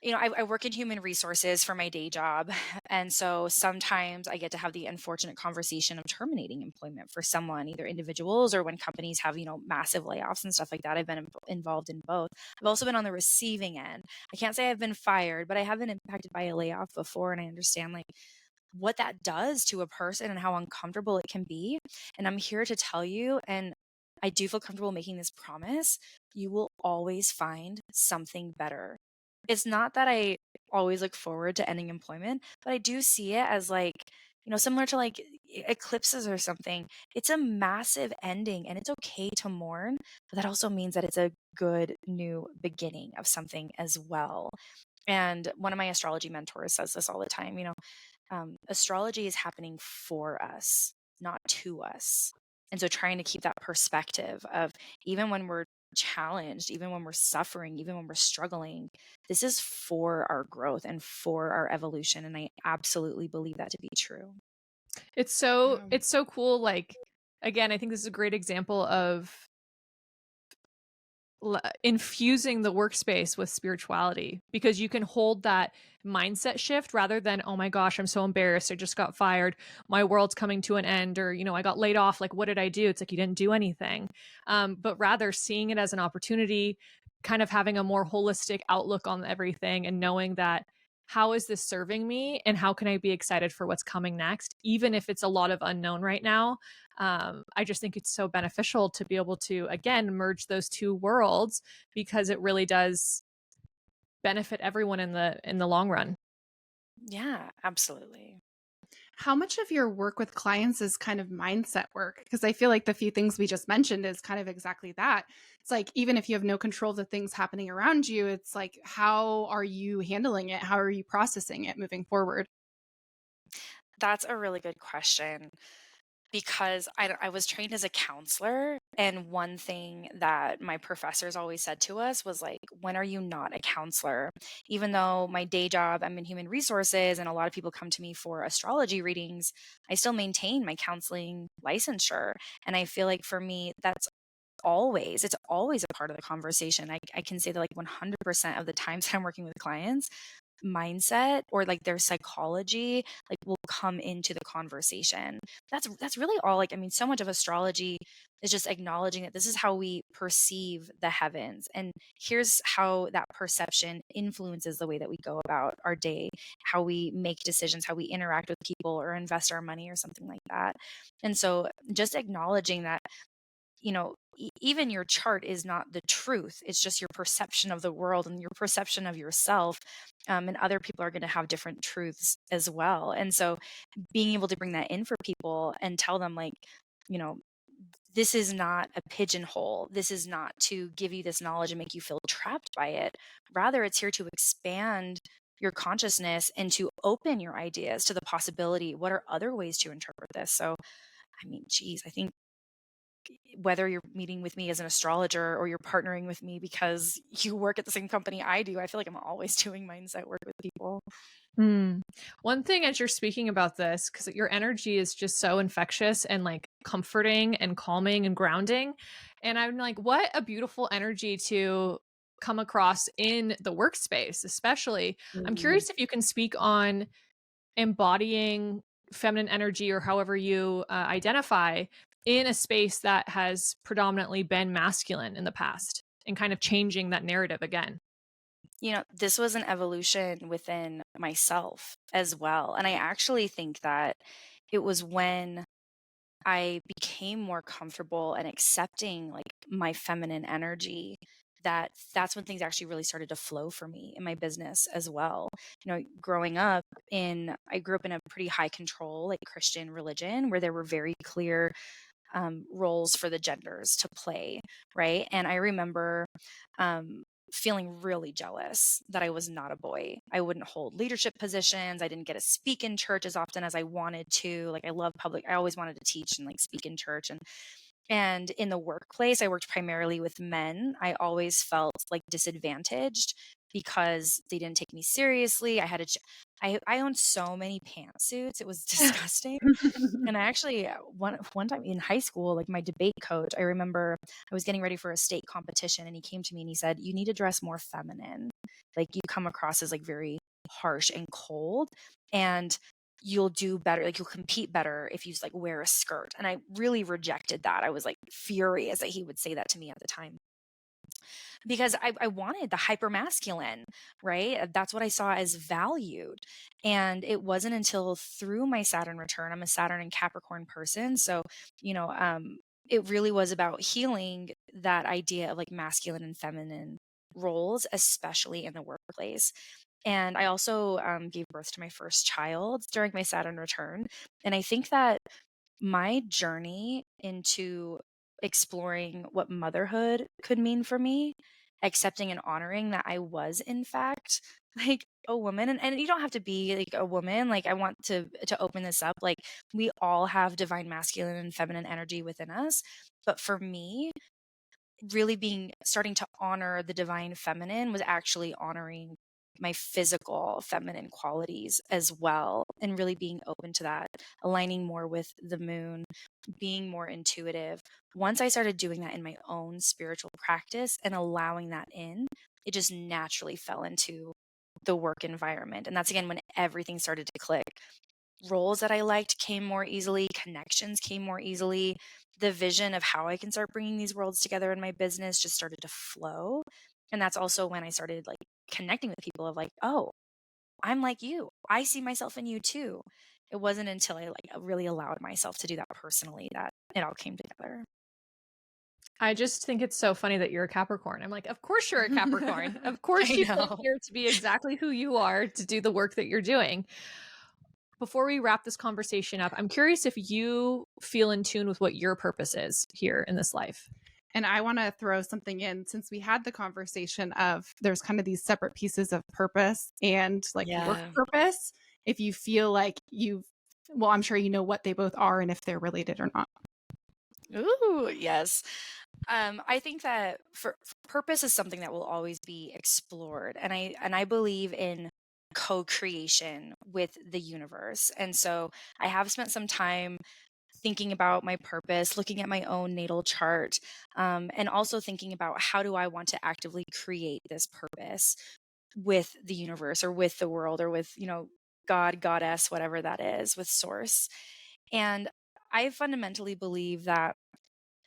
I work in human resources for my day job. And so sometimes I get to have the unfortunate conversation of terminating employment for someone, either individuals or when companies have, massive layoffs and stuff like that. I've been involved in both. I've also been on the receiving end. I can't say I've been fired, but I have been impacted by a layoff before. And I understand like what that does to a person and how uncomfortable it can be. And I'm here to tell you, and I do feel comfortable making this promise, you will always find something better. It's not that I always look forward to ending employment, but I do see it as like, similar to like eclipses or something. It's a massive ending and it's okay to mourn, but that also means that it's a good new beginning of something as well. And one of my astrology mentors says this all the time, astrology is happening for us, not to us. And so trying to keep that perspective of even when we're challenged, even when we're suffering, even when we're struggling, this is for our growth and for our evolution. And I absolutely believe that to be true. Yeah. It's so cool. Like again, I think this is a great example of infusing the workspace with spirituality, because you can hold that mindset shift rather than, oh my gosh, I'm so embarrassed, I just got fired, my world's coming to an end, or I got laid off, like what did I do? It's like you didn't do anything. But rather seeing it as an opportunity, kind of having a more holistic outlook on everything and knowing that, how is this serving me and how can I be excited for what's coming next, even if it's a lot of unknown right now. I just think it's so beneficial to be able to again merge those two worlds, because it really does benefit everyone in the long run. Yeah, absolutely. How much of your work with clients is kind of mindset work? Because I feel like the few things we just mentioned is kind of exactly that. It's like, even if you have no control of the things happening around you, it's like, how are you handling it? How are you processing it moving forward? That's a really good question. Because I was trained as a counselor, and one thing that my professors always said to us was like, when are you not a counselor? Even though my day job, I'm in human resources and a lot of people come to me for astrology readings, I still maintain my counseling licensure. And I feel like for me, it's always a part of the conversation. I can say that like 100% of the times I'm working with clients, mindset or like their psychology like will come into the conversation. That's really all. Like, I mean, so much of astrology is just acknowledging that this is how we perceive the heavens, and here's how that perception influences the way that we go about our day, how we make decisions, how we interact with people or invest our money or something like that. And so just acknowledging that, even your chart is not the truth. It's just your perception of the world and your perception of yourself. And other people are going to have different truths as well. And so being able to bring that in for people and tell them, like, you know, this is not a pigeonhole. This is not to give you this knowledge and make you feel trapped by it. Rather, it's here to expand your consciousness and to open your ideas to the possibility. What are other ways to interpret this? So, I mean, geez, I think whether you're meeting with me as an astrologer or you're partnering with me because you work at the same company I do, I feel like I'm always doing mindset work with people. Mm. One thing as you're speaking about this, because your energy is just so infectious and like comforting and calming and grounding. And I'm like, what a beautiful energy to come across in the workspace, especially. I'm Mm. curious if you can speak on embodying feminine energy or however you identify in a space that has predominantly been masculine in the past and kind of changing that narrative again. This was an evolution within myself as well. And I actually think that it was when I became more comfortable and accepting like my feminine energy that's when things actually really started to flow for me in my business as well. Growing up I grew up in a pretty high control like Christian religion where there were very clear roles for the genders to play, right? And I remember um, feeling really jealous that I was not a boy. I wouldn't hold leadership positions. I didn't get to speak in church as often as I wanted to. Like I love public. I always wanted to teach and like speak in church. And in the workplace, I worked primarily with men. I always felt like disadvantaged because they didn't take me seriously. I owned so many pantsuits. It was disgusting. And I actually one time in high school, like my debate coach, I remember I was getting ready for a state competition and he came to me and he said, "You need to dress more feminine. Like you come across as like very harsh and cold and you'll do better, like you'll compete better if you just like wear a skirt." And I really rejected that. I was like furious that he would say that to me at the time because I wanted the hyper masculine, right? That's what I saw as valued. And it wasn't until through my Saturn return, I'm a Saturn and Capricorn person. So, you know, um, it really was about healing that idea of like masculine and feminine roles, especially in the workplace. And I also gave birth to my first child during my Saturn return. And I think that my journey into exploring what motherhood could mean for me, accepting and honoring that I was in fact like a woman and you don't have to be like a woman. Like I want to open this up. Like we all have divine masculine and feminine energy within us. But for me, really being starting to honor the divine feminine was actually honoring my physical feminine qualities as well and really being open to that, aligning more with the moon, being more intuitive. Once I started doing that in my own spiritual practice and allowing that in, it just naturally fell into the work environment. And that's again when everything started to click. Roles that I liked came more easily, connections came more easily. The vision of how I can start bringing these worlds together in my business just started to flow. And that's also when I started like connecting with people of like, "Oh, I'm like you. I see myself in you too." It wasn't until I like really allowed myself to do that personally that it all came together. I just think it's so funny that you're a Capricorn. I'm like, of course you're a Capricorn. Of course I you came know. here to be exactly who you are to do the work that you're doing. Before we wrap this conversation up, I'm curious if you feel in tune with what your purpose is here in this life. And I want to throw something in since we had the conversation of there's kind of these separate pieces of purpose and like work Yeah. purpose. If you feel like well, I'm sure you know what they both are and if they're related or not. Ooh, yes. I think that for purpose is something that will always be explored, and I believe in co-creation with the universe. And so I have spent some time thinking about my purpose, looking at my own natal chart, and also thinking about how do I want to actively create this purpose with the universe or with the world or with God, goddess, whatever that is, with source. And I fundamentally believe that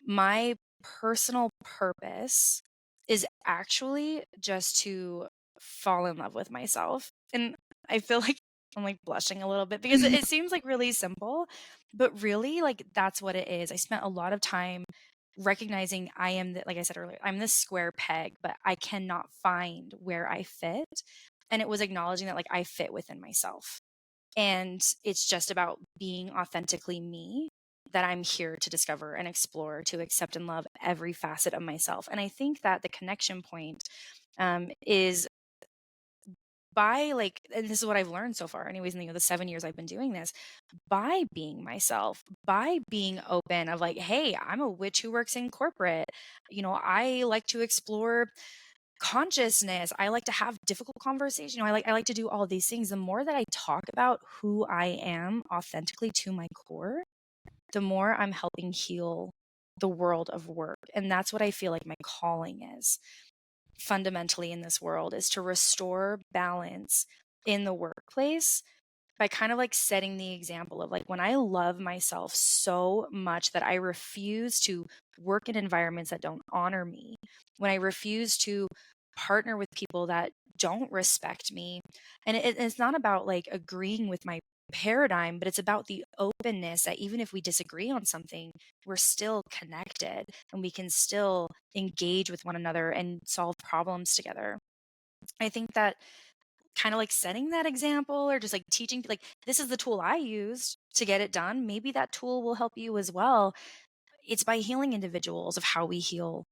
my personal purpose is actually just to fall in love with myself. And I feel like I'm like blushing a little bit because it seems like really simple, but really like that's what it is. I spent a lot of time recognizing I am the, like I said earlier, I'm this square peg, but I cannot find where I fit. And it was acknowledging that like I fit within myself. And it's just about being authentically me, that I'm here to discover and explore, to accept and love every facet of myself. And I think that the connection point is by like, and this is what I've learned so far, anyways, in the 7 years I've been doing this, by being myself, by being open of like, hey, I'm a witch who works in corporate. I like to explore consciousness. I like to have difficult conversations. I like to do all of these things. The more that I talk about who I am authentically to my core, the more I'm helping heal the world of work. And that's what I feel like my calling is fundamentally in this world, is to restore balance in the workplace by kind of like setting the example of like when I love myself so much that I refuse to work in environments that don't honor me, when I refuse to partner with people that don't respect me. And it's not about like agreeing with my paradigm, but it's about the openness that even if we disagree on something, we're still connected and we can still engage with one another and solve problems together. I think that kind of like setting that example or just like teaching, like, this is the tool I used to get it done. Maybe that tool will help you as well. It's by healing individuals of how we heal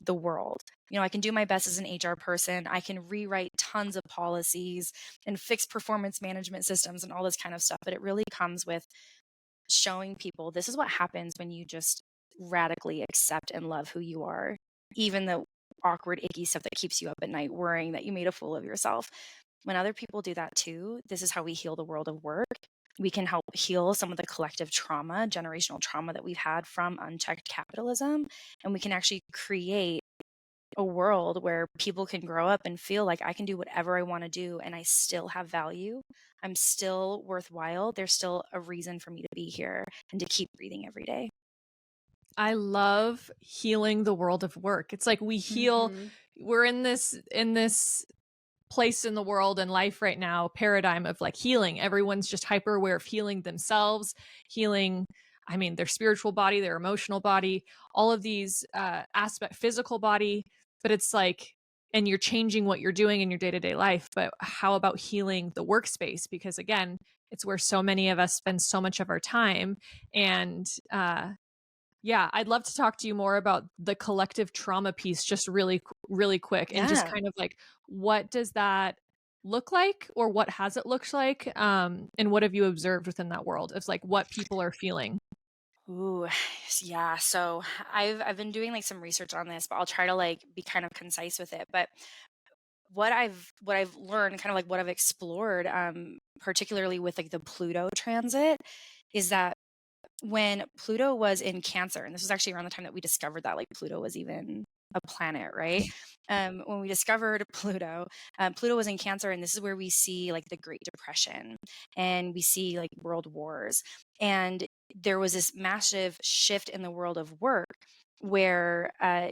the world. I can do my best as an HR person. I can rewrite tons of policies and fix performance management systems and all this kind of stuff. But it really comes with showing people this is what happens when you just radically accept and love who you are, even the awkward, icky stuff that keeps you up at night worrying that you made a fool of yourself. When other people do that too, this is how we heal the world of work. We can help heal some of the collective trauma, generational trauma that we've had from unchecked capitalism. And we can actually create a world where people can grow up and feel like I can do whatever I want to do and I still have value. I'm still worthwhile. There's still a reason for me to be here and to keep breathing every day. I love healing the world of work. It's like we heal, we're in this place in the world and life right now, paradigm of like healing. Everyone's just hyper aware of healing themselves, healing, I mean, their spiritual body, their emotional body, all of these physical body. But it's like, and you're changing what you're doing in your day-to-day life. But how about healing the workspace? Because again, it's where so many of us spend so much of our time. And yeah, I'd love to talk to you more about the collective trauma piece just really, really quick, and just Yeah. kind of like, what does that look like, or what has it looked like? And what have you observed within that world of like what people are feeling? Ooh, yeah. So I've been doing like some research on this, but I'll try to like be kind of concise with it. But what I've learned, kind of like what I've explored, particularly with like the Pluto transit, is that when Pluto was in Cancer, and this was actually around the time that we discovered that like Pluto was even a planet, right? When we discovered Pluto, Pluto was in Cancer, and this is where we see like the Great Depression and we see like world wars. And there was this massive shift in the world of work where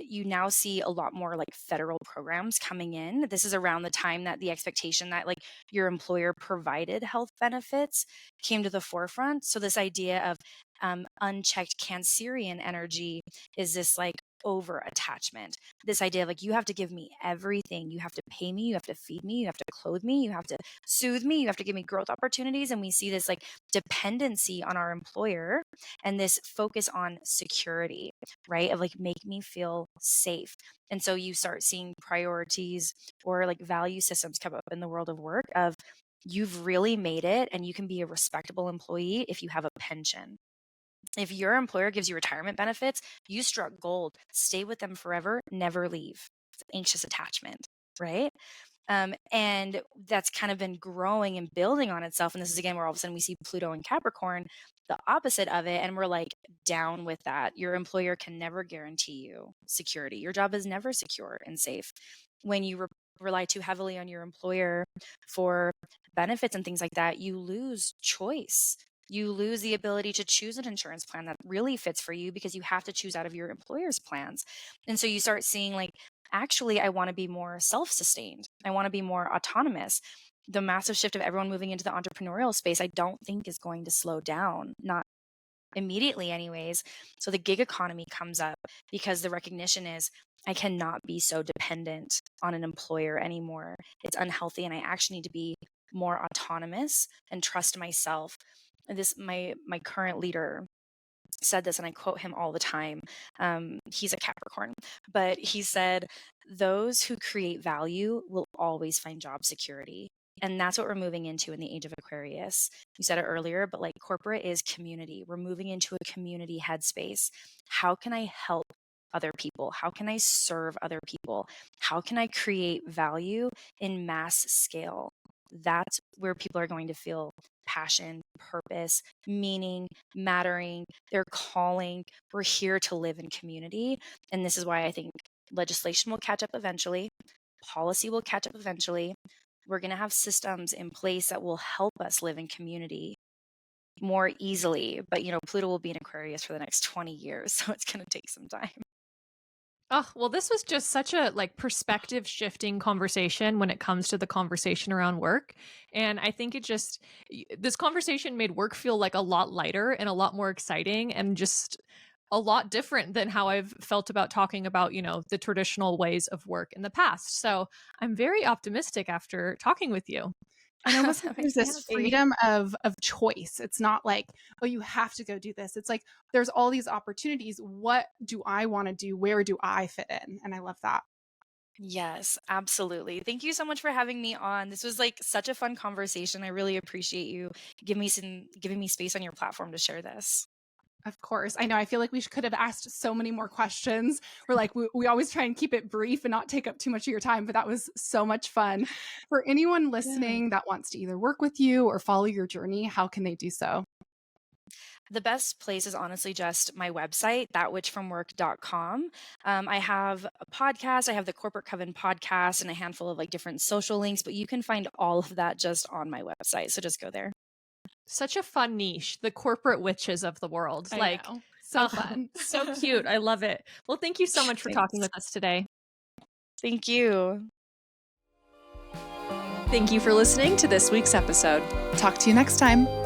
you now see a lot more like federal programs coming in. This is around the time that the expectation that like your employer provided health benefits came to the forefront. So this idea of unchecked Cancerian energy is this like over attachment. This idea of like, you have to give me everything. You have to pay me. You have to feed me. You have to clothe me. You have to soothe me. You have to give me growth opportunities. And we see this like dependency on our employer and this focus on security, right? Of like, make me feel safe. And so you start seeing priorities or like value systems come up in the world of work of, you've really made it and you can be a respectable employee if you have a pension. If your employer gives you retirement benefits, you struck gold. Stay with them forever, never leave. It's anxious attachment, right? And that's kind of been growing and building on itself. And this is again where all of a sudden we see Pluto and Capricorn, the opposite of it. And we're like down with that. Your employer can never guarantee you security. Your job is never secure and safe. When you rely too heavily on your employer for benefits and things like that, you lose choice. You lose the ability to choose an insurance plan that really fits for you because you have to choose out of your employer's plans. And so you start seeing like, actually, I want to be more self sustained. I want to be more autonomous. The massive shift of everyone moving into the entrepreneurial space, I don't think is going to slow down, not immediately anyways. So the gig economy comes up because the recognition is I cannot be so dependent on an employer anymore. It's unhealthy and I actually need to be more autonomous and trust myself. And this my current leader said this, and I quote him all the time. He's a Capricorn, but he said, those who create value will always find job security. And that's what we're moving into in the age of Aquarius. You said it earlier, but like corporate is community. We're moving into a community headspace. How can I help other people? How can I serve other people? How can I create value in mass scale? That's where people are going to feel passion, purpose, meaning, mattering, their calling. We're here to live in community. And this is why I think legislation will catch up eventually, policy will catch up eventually. We're going to have systems in place that will help us live in community more easily. But, Pluto will be in Aquarius for the next 20 years. So it's going to take some time. Oh, well, this was just such a perspective shifting conversation when it comes to the conversation around work. And I think this conversation made work feel like a lot lighter and a lot more exciting and just a lot different than how I've felt about talking about, the traditional ways of work in the past. So I'm very optimistic after talking with you. And almost That there's makes me this happy. freedom of choice. It's not like, oh, you have to go do this. It's like there's all these opportunities. What do I want to do? Where do I fit in? And I love that. Yes, absolutely. Thank you so much for having me on. This was like such a fun conversation. I really appreciate you giving me space on your platform to share this. Of course. I know. I feel like we could have asked so many more questions. We're like, we always try and keep it brief and not take up too much of your time, but that was so much fun. For anyone listening that wants to either work with you or follow your journey, how can they do so? The best place is honestly just my website, thatwitchfromwork.com. I have a podcast. I have the Corporate Coven podcast and a handful of different social links, but you can find all of that just on my website. So just go there. Such a fun niche, the corporate witches of the world. I know. So fun. So cute. I love it. Well, thank you so much for talking Thanks. with us today. Thank you. Thank you for listening to this week's episode. Talk to you next time.